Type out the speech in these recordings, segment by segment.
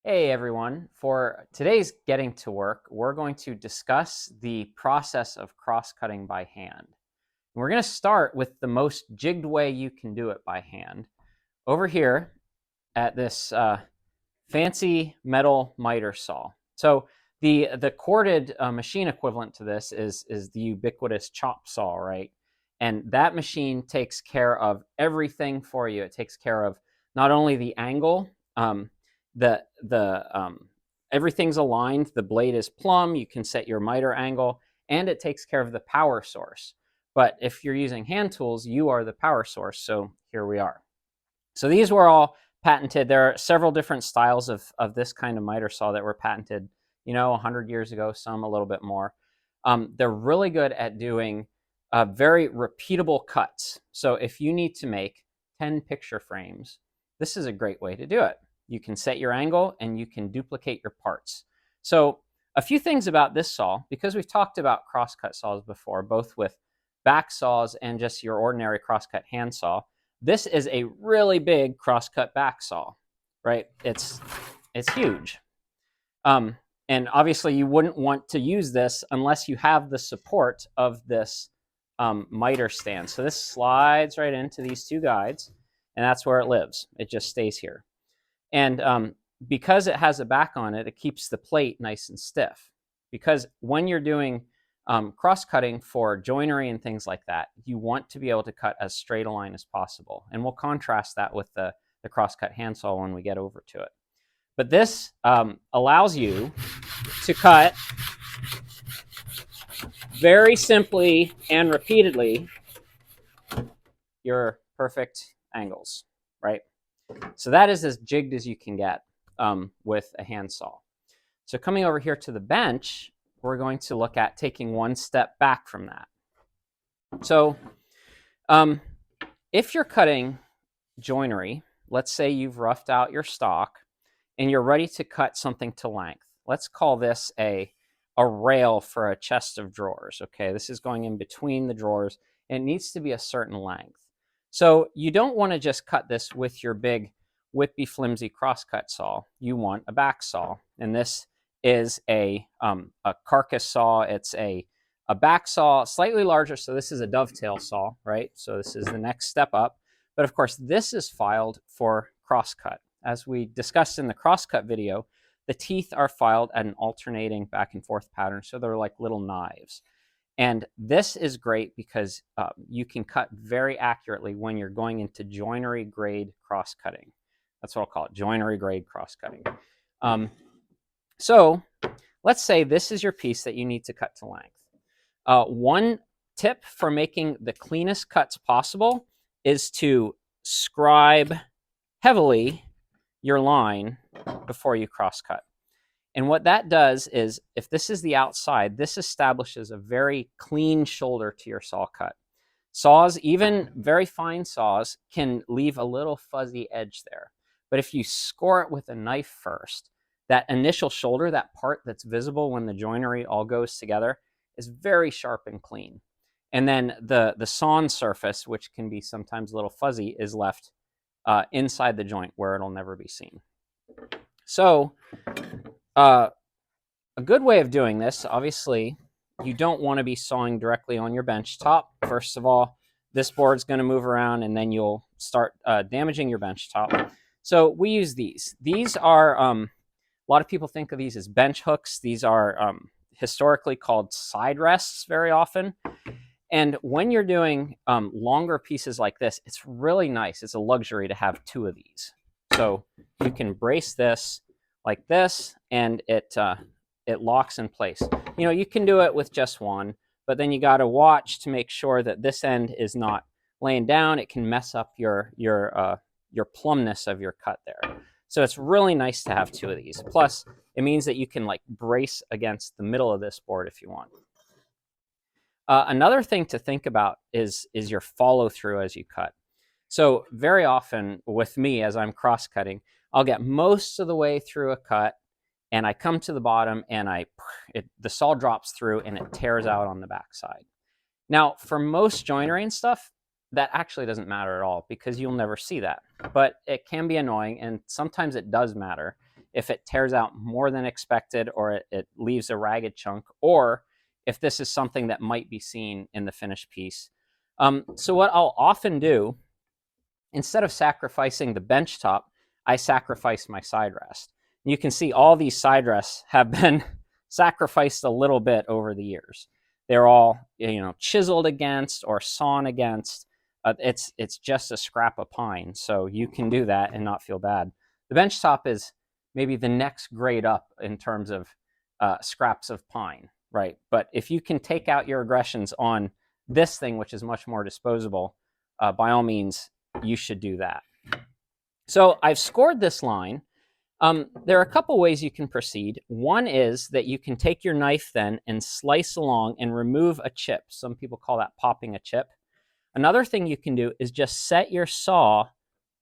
Hey everyone, for today's Getting to Work, we're going to discuss the process of cross-cutting by hand. And we're going to start with the most jigged way you can do it by hand. Over here at this fancy metal miter saw. So the corded machine equivalent to this is the ubiquitous chop saw, right? And that machine takes care of everything for you. It takes care of not only the angle, the everything's aligned, the blade is plumb, you can set your miter angle, and it takes care of the power source. But if you're using hand tools, you are the power source. So here we are. So these were all patented. There are several different styles of this kind of miter saw that were patented, 100 years ago, some a little bit more. They're really good at doing very repeatable cuts. So if you need to make 10 picture frames, this is a great way to do it. You can set your angle and you can duplicate your parts. So a few things about this saw, because we've talked about crosscut saws before, both with back saws and just your ordinary crosscut hand saw. This is a really big crosscut back saw, right? It's huge. And obviously you wouldn't want to use this unless you have the support of this miter stand. So this slides right into these two guides, and that's where it lives. It just stays here. And because it has a back on it, it keeps the plate nice and stiff. Because when you're doing cross-cutting for joinery and things like that, you want to be able to cut as straight a line as possible. And we'll contrast that with the cross-cut handsaw when we get over to it. But this allows you to cut very simply and repeatedly your perfect angles, right? So that is as jigged as you can get with a handsaw. So coming over here to the bench, we're going to look at taking one step back from that. So if you're cutting joinery, let's say you've roughed out your stock and you're ready to cut something to length. Let's call this a rail for a chest of drawers. Okay, this is going in between the drawers and it needs to be a certain length. So you don't want to just cut this with your big whippy flimsy crosscut saw. You want a back saw, and this is a carcass saw. It's a back saw, slightly larger, so this is a dovetail saw, right? So this is the next step up. But of course, this is filed for crosscut. As we discussed in the crosscut video, the teeth are filed at an alternating back and forth pattern, so they're like little knives. And this is great because you can cut very accurately when you're going into joinery grade cross-cutting. That's what I'll call it, joinery grade cross-cutting. So let's say this is your piece that you need to cut to length. One tip for making the cleanest cuts possible is to scribe heavily your line before you cross-cut. And what that does is, if this is the outside, this establishes a very clean shoulder to your saw cut. Saws, even very fine saws, can leave a little fuzzy edge there. But if you score it with a knife first, that initial shoulder, that part that's visible when the joinery all goes together, is very sharp and clean. And then the sawn surface, which can be sometimes a little fuzzy, is left inside the joint where it'll never be seen. So a good way of doing this, obviously, you don't want to be sawing directly on your bench top. First of all, this board's going to move around and then you'll start damaging your bench top. So we use these. These are, a lot of people think of these as bench hooks. These are historically called side rests very often. And when you're doing longer pieces like this, it's really nice. It's a luxury to have two of these. So you can brace this like this, and it locks in place. You can do it with just one, but then you got to watch to make sure that this end is not laying down. It can mess up your plumbness of your cut there. So it's really nice to have two of these. Plus, it means that you can like brace against the middle of this board if you want. Another thing to think about is your follow through as you cut. So very often with me, as I'm cross-cutting, I'll get most of the way through a cut and I come to the bottom and the saw drops through and it tears out on the backside. Now, for most joinery and stuff, that actually doesn't matter at all because you'll never see that. But it can be annoying, and sometimes it does matter. if it tears out more than expected or it leaves a ragged chunk, or if this is something that might be seen in the finished piece. So what I'll often do, instead of sacrificing the bench top, I sacrifice my side rest. You can see all these side rests have been sacrificed a little bit over the years. They're all, chiseled against or sawn against. It's just a scrap of pine, so you can do that and not feel bad. The bench top is maybe the next grade up in terms of scraps of pine, right? But if you can take out your aggressions on this thing, which is much more disposable, by all means, you should do that. So I've scored this line. There are a couple ways you can proceed. One is that you can take your knife then and slice along and remove a chip. Some people call that popping a chip. Another thing you can do is just set your saw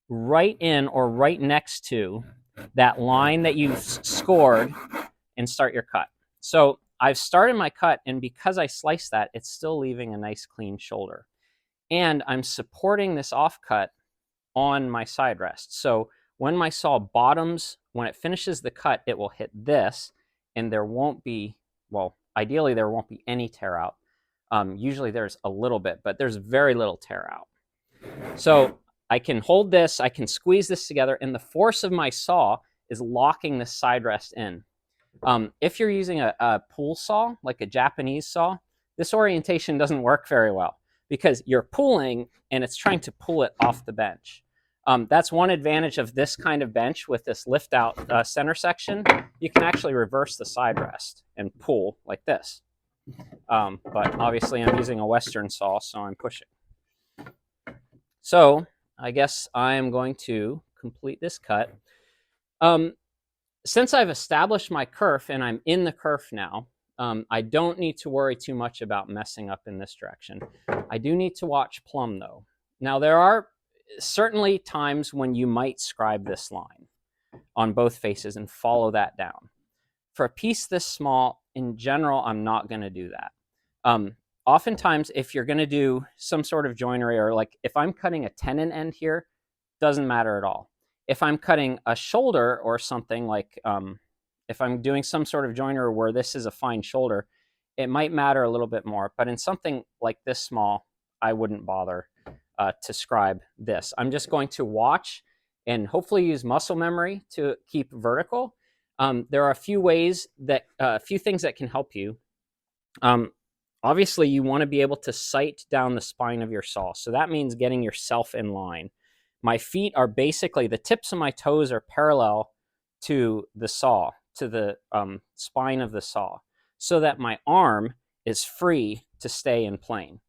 right in or right next to that line that you've scored and start your cut. So I've started my cut, and because I sliced that, it's still leaving a nice clean shoulder. And I'm supporting this offcut on my side rest. So when my saw bottoms, when it finishes the cut, it will hit this, and there won't be, well, ideally there won't be any tear out. Usually there's a little bit, but there's very little tear out. So I can hold this, I can squeeze this together, and the force of my saw is locking this side rest in. If you're using a pull saw, like a Japanese saw, this orientation doesn't work very well because you're pulling and it's trying to pull it off the bench. That's one advantage of this kind of bench with this lift out center section. You can actually reverse the side rest and pull like this. But obviously I'm using a Western saw, so I'm pushing. So I guess I'm going to complete this cut. Since I've established my kerf and I'm in the kerf now, I don't need to worry too much about messing up in this direction. I do need to watch plumb though. Now there are certainly times when you might scribe this line on both faces and follow that down. For a piece this small, in general, I'm not going to do that. Oftentimes, if you're going to do some sort of joinery, or like if I'm cutting a tenon end here, doesn't matter at all. If I'm cutting a shoulder or something like, if I'm doing some sort of joinery where this is a fine shoulder, it might matter a little bit more. But in something like this small, I wouldn't bother to scribe this. I'm just going to watch and hopefully use muscle memory to keep vertical. There are a few ways that, a few things that can help you. Obviously, you want to be able to sight down the spine of your saw. So that means getting yourself in line. My feet are basically, the tips of my toes are parallel to the saw, to the spine of the saw, so that my arm is free to stay in plane.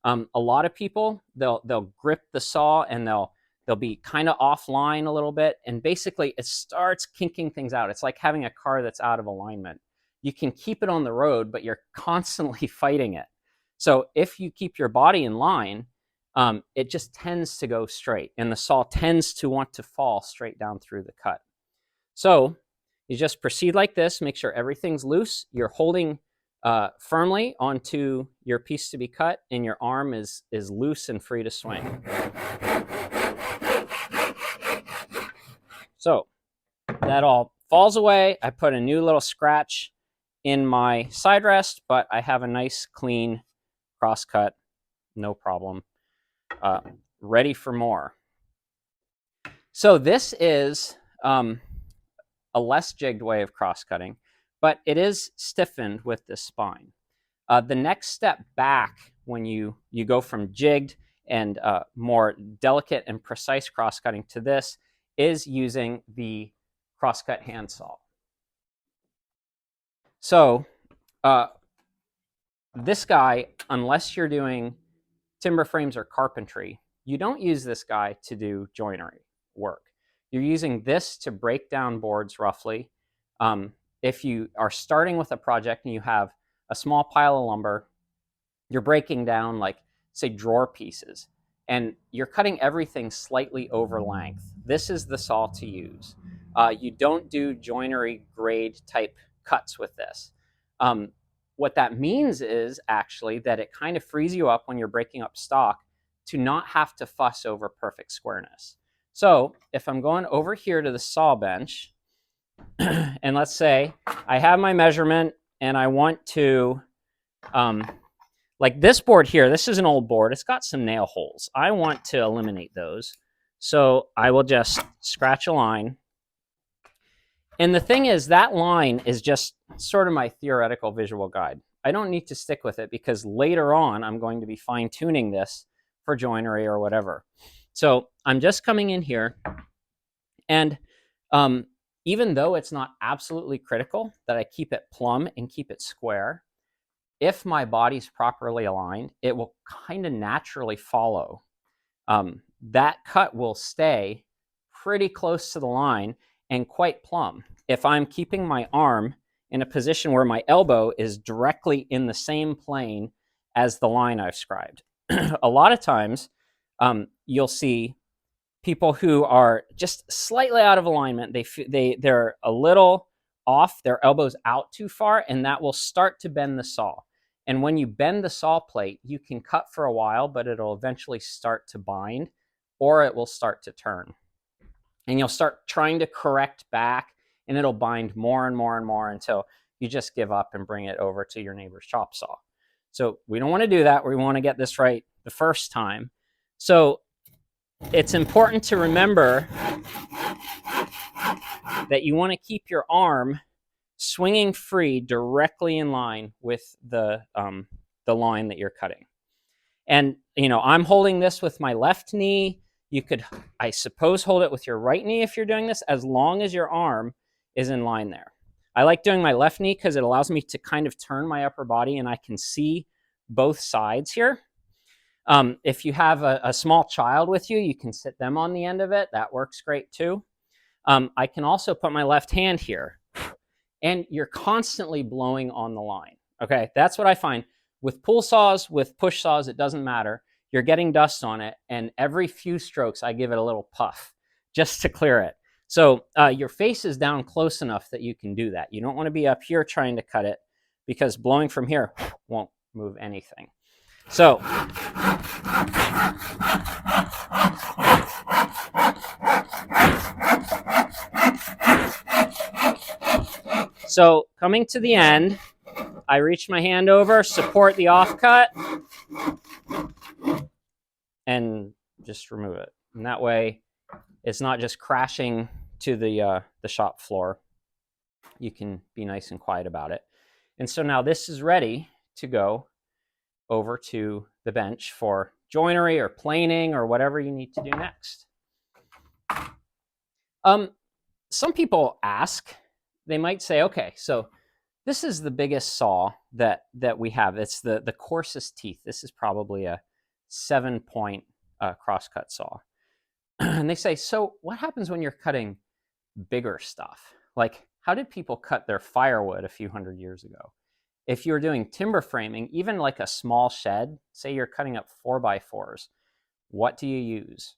A lot of people, they'll grip the saw and they'll be kind of offline a little bit, and basically it starts kinking things out. It's like having a car that's out of alignment. You can keep it on the road, but you're constantly fighting it. So if you keep your body in line, it just tends to go straight, and the saw tends to want to fall straight down through the cut. So you just proceed like this, make sure everything's loose. You're holding firmly onto your piece to be cut, and your arm is loose and free to swing. So that all falls away. I put a new little scratch in my side rest, but I have a nice clean cross cut, no problem. Ready for more. So this is a less jigged way of cross cutting, but it is stiffened with this spine. The next step back when you go from jigged and more delicate and precise cross cutting to this is using the crosscut handsaw. So this guy, unless you're doing timber frames or carpentry, you don't use this guy to do joinery work. You're using this to break down boards roughly. If you are starting with a project and you have a small pile of lumber, you're breaking down, like, say, drawer pieces, and you're cutting everything slightly over length. This is the saw to use. You don't do joinery grade type cuts with this. What that means is actually that it kind of frees you up when you're breaking up stock to not have to fuss over perfect squareness. So if I'm going over here to the saw bench And let's say I have my measurement and I want to, like this board here, this is an old board. It's got some nail holes. I want to eliminate those. So I will just scratch a line. And the thing is, that line is just sort of my theoretical visual guide. I don't need to stick with it because later on, I'm going to be fine tuning this for joinery or whatever. So I'm just coming in here, and even though it's not absolutely critical that I keep it plumb and keep it square, if my body's properly aligned, it will kind of naturally follow. That cut will stay pretty close to the line and quite plumb. If I'm keeping my arm in a position where my elbow is directly in the same plane as the line I've scribed. A lot of times, you'll see people who are just slightly out of alignment. They're a little off, their elbows out too far, and that will start to bend the saw. And when you bend the saw plate, you can cut for a while, but it'll eventually start to bind, or it will start to turn. And you'll start trying to correct back, and it'll bind more and more and more until you just give up and bring it over to your neighbor's chop saw. So we don't want to do that. We want to get this right the first time. So it's important to remember that you want to keep your arm swinging free directly in line with the line that you're cutting. And, you know, I'm holding this with my left knee. You could, I suppose, hold it with your right knee if you're doing this, as long as your arm is in line there. I like doing my left knee because it allows me to kind of turn my upper body and I can see both sides here. If you have a small child with you, you can sit them on the end of it. That works great too. I can also put my left hand here, and you're constantly blowing on the line. Okay, that's what I find. With pull saws, with push saws, it doesn't matter. You're getting dust on it, and every few strokes, I give it a little puff just to clear it. So your face is down close enough that you can do that. You don't want to be up here trying to cut it, because blowing from here won't move anything. So coming to the end, I reach my hand over, support the offcut, and just remove it. And that way, it's not just crashing to the shop floor. You can be nice and quiet about it. And so now this is ready to go over to the bench for joinery or planing or whatever you need to do next. Some people ask, they might say, okay, so this is the biggest saw that we have. It's the coarsest teeth. This is probably a 7-point crosscut saw. And they say, so what happens when you're cutting bigger stuff? Like, how did people cut their firewood a few hundred years ago? If you're doing timber framing, even like a small shed, say you're cutting up 4x4s, what do you use?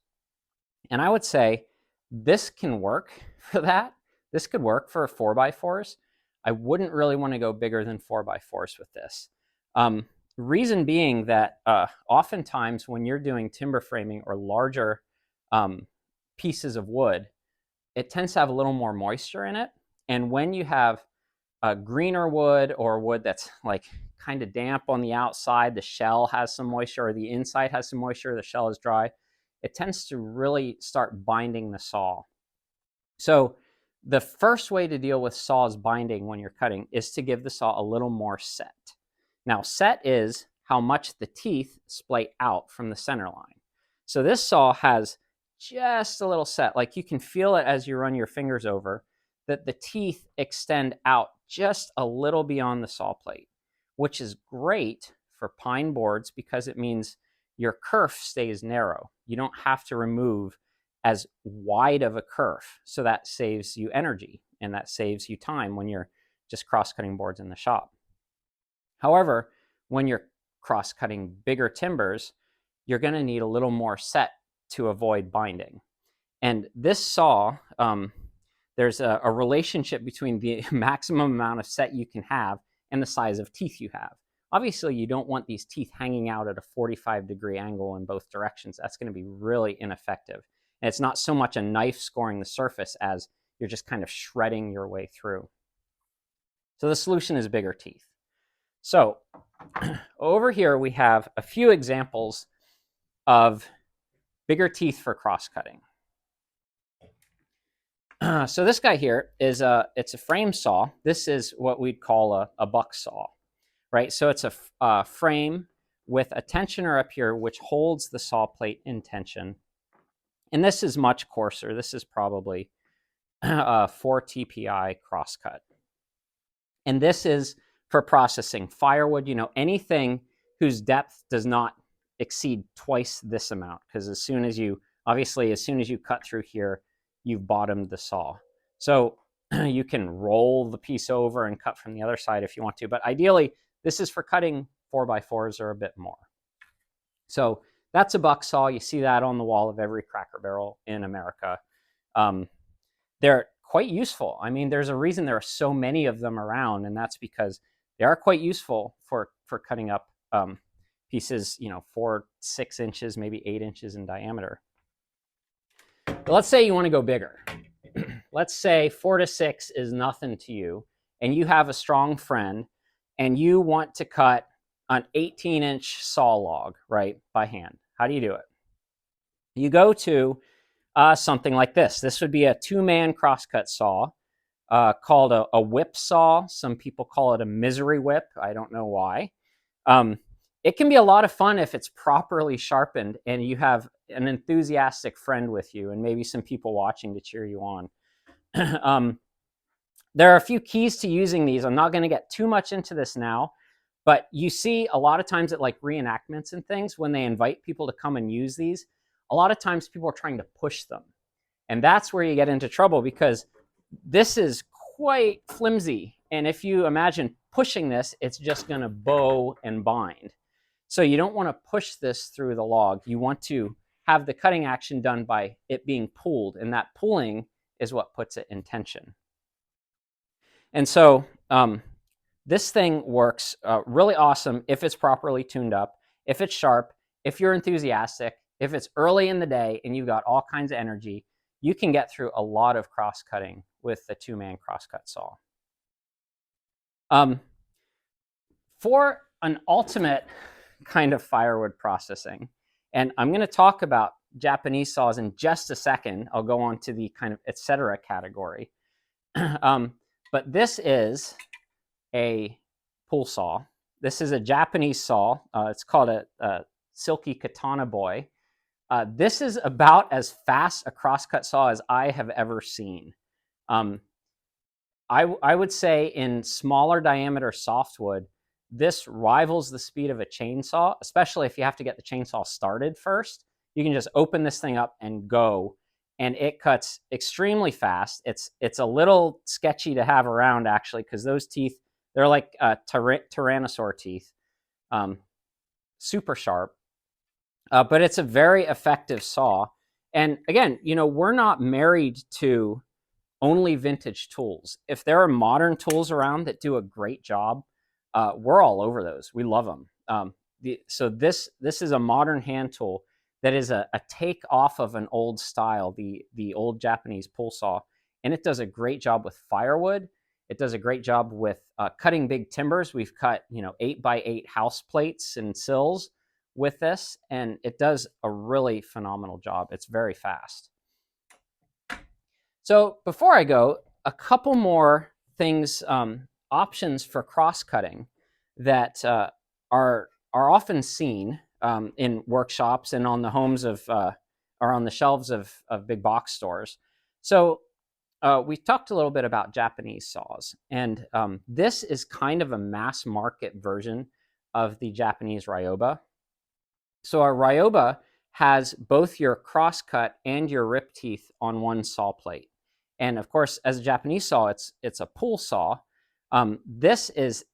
And I would say this can work for that. This could work for 4x4s. I wouldn't really want to go bigger than 4x4s with this. Reason being that oftentimes when you're doing timber framing or larger pieces of wood, it tends to have a little more moisture in it. And when you have greener wood or wood that's like kind of damp on the outside, the shell has some moisture, or the inside has some moisture, the shell is dry, it tends to really start binding the saw. So the first way to deal with saws binding when you're cutting is to give the saw a little more set. Now, set is how much the teeth splay out from the center line. So this saw has just a little set, like you can feel it as you run your fingers over, that the teeth extend out just a little beyond the saw plate, which is great for pine boards because it means your kerf stays narrow. You don't have to remove as wide of a kerf, so that saves you energy and that saves you time when you're just cross-cutting boards in the shop. However, when you're cross-cutting bigger timbers, you're going to need a little more set to avoid binding. And this saw, there's a relationship between the maximum amount of set you can have and the size of teeth you have. Obviously, you don't want these teeth hanging out at a 45-degree angle in both directions. That's going to be really ineffective. And it's not so much a knife scoring the surface as you're just kind of shredding your way through. So the solution is bigger teeth. So over here we have a few examples of bigger teeth for cross-cutting. So this guy here is it's a frame saw. This is what we'd call a buck saw, right? So it's a frame with a tensioner up here which holds the saw plate in tension. And this is much coarser. This is probably 4 TPI crosscut. And this is for processing firewood, anything whose depth does not exceed twice this amount, because as soon as you cut through here, you've bottomed the saw. So you can roll the piece over and cut from the other side if you want to, but ideally this is for cutting 4x4s or a bit more. So that's a buck saw. You see that on the wall of every Cracker Barrel in America. They're quite useful. I mean, there's a reason there are so many of them around, and that's because they are quite useful for cutting up pieces, 4, 6 inches, maybe 8 inches in diameter. But let's say you want to go bigger. Let's say 4 to 6 is nothing to you, and you have a strong friend, and you want to cut an 18-inch saw log, right, by hand. How do you do it? You go to something like this. This would be a 2-man crosscut saw called a whip saw. Some people call it a misery whip. I don't know why. It can be a lot of fun if it's properly sharpened and you have an enthusiastic friend with you and maybe some people watching to cheer you on. There are a few keys to using these. I'm not going to get too much into this now, but you see a lot of times at like reenactments and things, when they invite people to come and use these, a lot of times people are trying to push them. And that's where you get into trouble, because this is quite flimsy. And if you imagine pushing this, it's just going to bow and bind. So you don't want to push this through the log. You want to have the cutting action done by it being pulled, and that pulling is what puts it in tension. And so this thing works really awesome if it's properly tuned up, if it's sharp, if you're enthusiastic, if it's early in the day and you've got all kinds of energy. You can get through a lot of cross-cutting with the 2-man crosscut saw. For an ultimate kind of firewood processing, and I'm going to talk about Japanese saws in just a second. I'll go on to the kind of etc. category. But this is a pull saw. This is a Japanese saw. It's called a Silky Katana Boy. This is about as fast a crosscut saw as I have ever seen. I would say in smaller diameter softwood, this rivals the speed of a chainsaw, especially if you have to get the chainsaw started first. You can just open this thing up and go, and it cuts extremely fast. It's a little sketchy to have around, actually, because those teeth, they're like tyrannosaur teeth, super sharp. But it's a very effective saw. And again, we're not married to only vintage tools. If there are modern tools around that do a great job, we're all over those. We love them. So this is a modern hand tool that is a take off of an old style, the old Japanese pull saw. And it does a great job with firewood. It does a great job with cutting big timbers. We've cut 8x8 house plates and sills with this, and it does a really phenomenal job. It's very fast. So before I go, a couple more things, options for cross-cutting that are often seen in workshops and on the homes of or on the shelves of big box stores. So we talked a little bit about Japanese saws, and this is kind of a mass market version of the Japanese Ryoba. So a Ryoba has both your crosscut and your rip teeth on one saw plate. And of course, as a Japanese saw, it's a pull saw. This is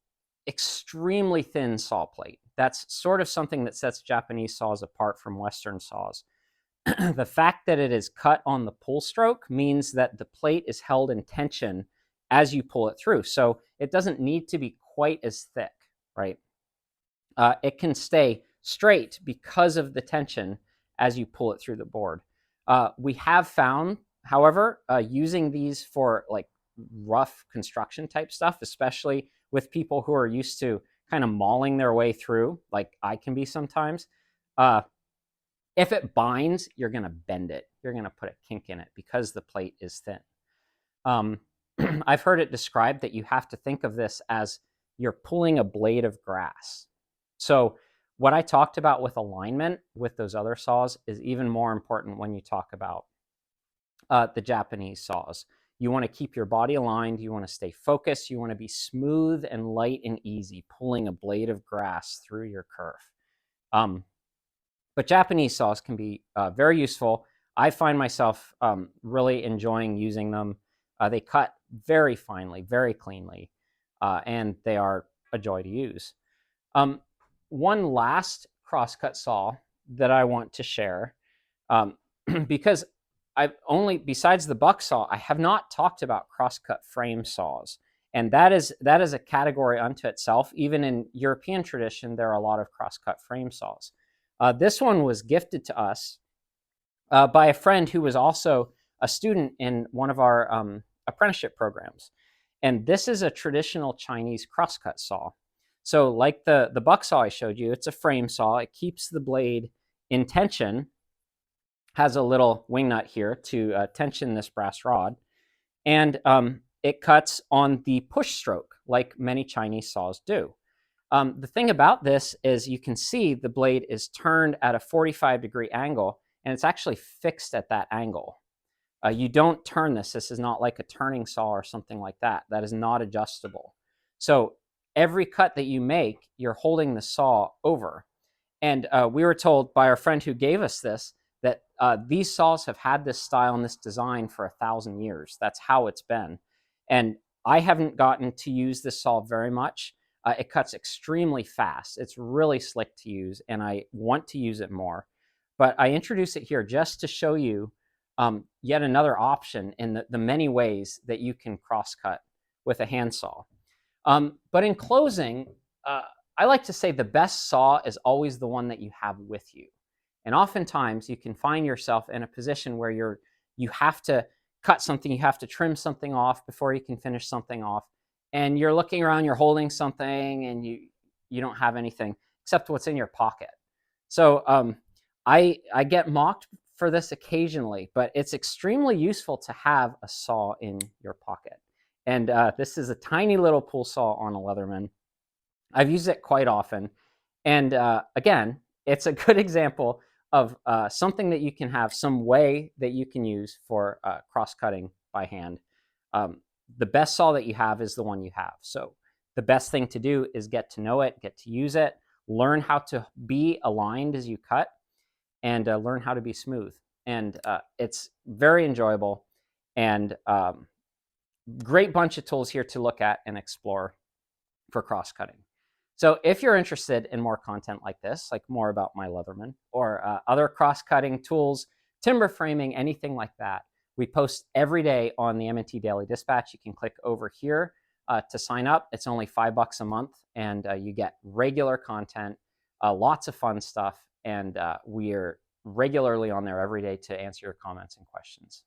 extremely thin saw plate. That's sort of something that sets Japanese saws apart from Western saws. The fact that it is cut on the pull stroke means that the plate is held in tension as you pull it through. So it doesn't need to be quite as thick, right? It can stay straight because of the tension as you pull it through the board. We have found However, using these for like rough construction type stuff, especially with people who are used to kind of mauling their way through, like I can be sometimes, if it binds, you're going to bend it. You're going to put a kink in it because the plate is thin. I've heard it described that you have to think of this as you're pulling a blade of grass. So what I talked about with alignment with those other saws is even more important when you talk about the Japanese saws. You want to keep your body aligned. You want to stay focused. You want to be smooth and light and easy, pulling a blade of grass through your kerf. But Japanese saws can be very useful. I find myself really enjoying using them. They cut very finely, very cleanly, and they are a joy to use. One last crosscut saw that I want to share, because I've only, besides the buck saw, I have not talked about crosscut frame saws. And that is a category unto itself. Even in European tradition, there are a lot of crosscut frame saws. This one was gifted to us by a friend who was also a student in one of our apprenticeship programs. And this is a traditional Chinese crosscut saw. So like the buck saw I showed you, it's a frame saw. It keeps the blade in tension, has a little wing nut here to tension this brass rod. And it cuts on the push stroke like many Chinese saws do. The thing about this is you can see the blade is turned at a 45-degree angle, and it's actually fixed at that angle. You don't turn this. This is not like a turning saw or something like that. That is not adjustable. So every cut that you make, you're holding the saw over. And we were told by our friend who gave us this that these saws have had this style and this design for 1,000 years. That's how it's been. And I haven't gotten to use this saw very much. It cuts extremely fast. It's really slick to use, and I want to use it more. But I introduce it here just to show you yet another option in the many ways that you can crosscut with a handsaw. But in closing, I like to say the best saw is always the one that you have with you. And oftentimes you can find yourself in a position where you have to cut something, you have to trim something off before you can finish something off. And you're looking around, you're holding something, and you don't have anything except what's in your pocket. So I get mocked for this occasionally, but it's extremely useful to have a saw in your pocket. And this is a tiny little pull saw on a Leatherman. I've used it quite often. And again, it's a good example of something that you can have, some way that you can use for cross-cutting by hand. The best saw that you have is the one you have. So the best thing to do is get to know it, get to use it, learn how to be aligned as you cut, and learn how to be smooth. And it's very enjoyable, and great bunch of tools here to look at and explore for cross-cutting. So if you're interested in more content like this, like more about my Leatherman or other cross-cutting tools, timber framing, anything like that, we post every day on the M&T Daily Dispatch. You can click over here to sign up. It's only $5 a month, and you get regular content, lots of fun stuff, and we are regularly on there every day to answer your comments and questions.